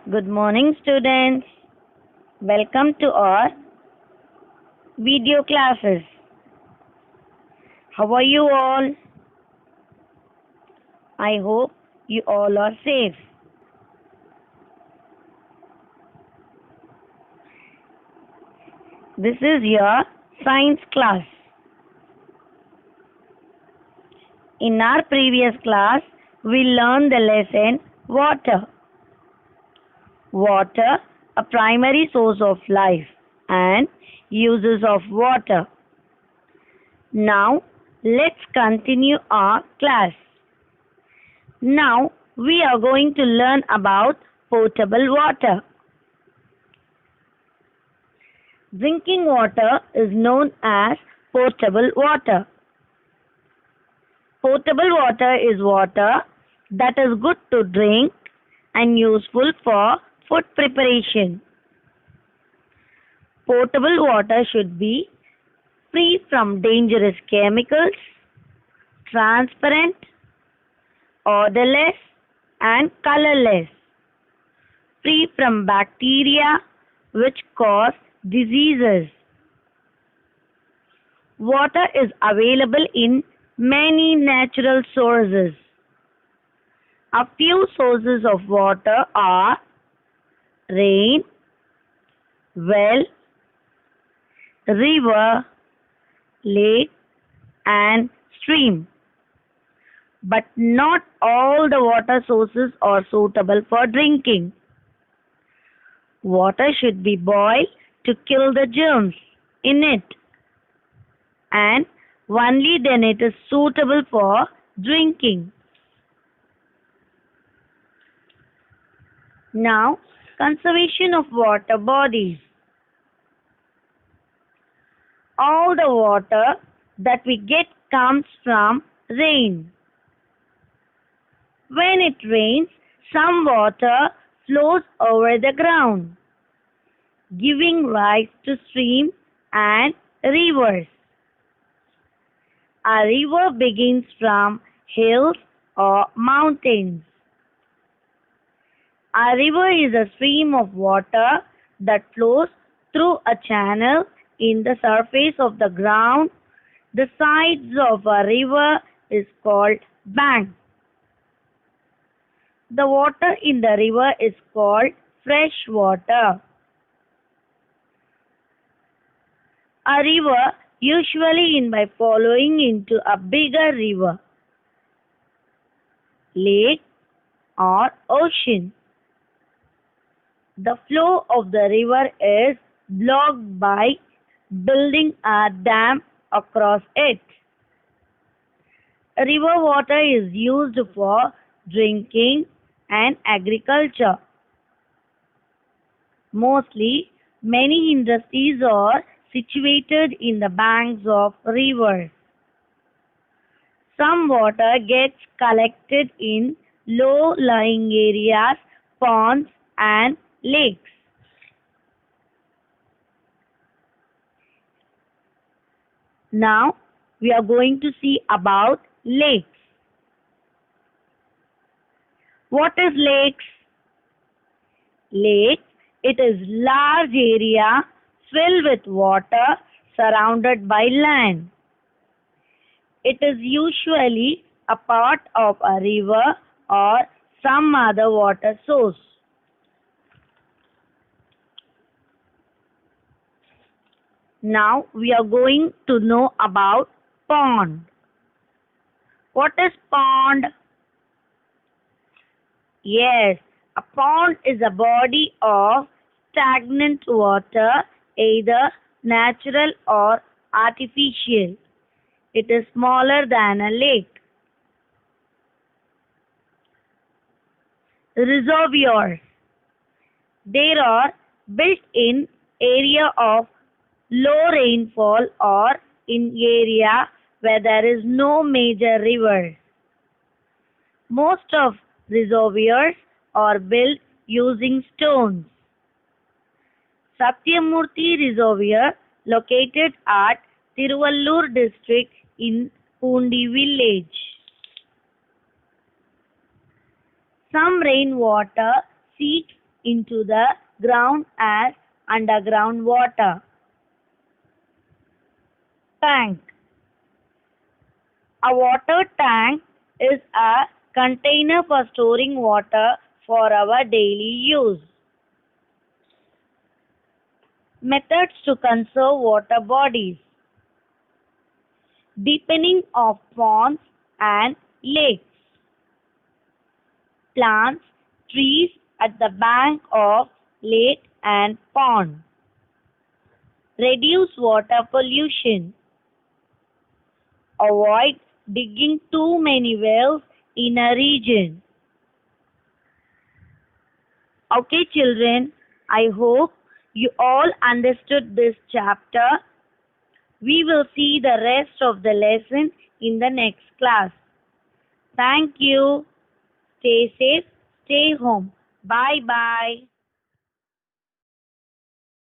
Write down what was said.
Good morning, students. Welcome to our video classes. How are you all? I hope you all are safe. This is your science class. In our previous class, we learned the lesson water. Water, a primary source of life, and uses of water. Now, let's continue our class. Now, we are going to learn about potable water. Drinking water is known as potable water. Potable water is water that is good to drink and useful for food preparation. Potable water should be free from dangerous chemicals, transparent, odorless and colorless, free from bacteria which cause diseases. Water is available in many natural sources. A few sources of water are rain, well, river, lake and stream. But not all the water sources are suitable for drinking. Water should be boiled to kill the germs in it, and only then it is suitable for drinking. Now, conservation of water bodies. All the water that we get comes from rain. When it rains, some water flows over the ground, giving rise to streams and rivers. A river begins from hills or mountains. A river is a stream of water that flows through a channel in the surface of the ground. The sides of a river is called bank. The water in the river is called fresh water. A river usually ends by flowing into a bigger river, lake or ocean. The flow of the river is blocked by building a dam across it. River water is used for drinking and agriculture. Mostly, many industries are situated in the banks of rivers. Some water gets collected in low-lying areas, ponds and lakes. Now, we are going to see about lakes. What is lakes? Lake, it is large area filled with water surrounded by land. It is usually a part of a river or some other water source. Now we are going to know about pond. What is pond? Yes, a pond is a body of stagnant water, either natural or artificial. It is smaller than a lake. Reservoirs. They are built in area of low rainfall or in area where there is no major river. Most of reservoirs are built using stones. Satyamurthy Reservoir, located at Tiruvallur district in Pundi village. Some rainwater seeps into the ground as underground water. Tank. A water tank is a container for storing water for our daily use. Methods to conserve water bodies. Deepening of ponds and lakes. Plants trees at the bank of lake and pond. Reduce water pollution. Avoid digging too many wells in a region. Okay, children, I hope you all understood this chapter. We will see the rest of the lesson in the next class. Thank you. Stay safe, stay home. Bye bye.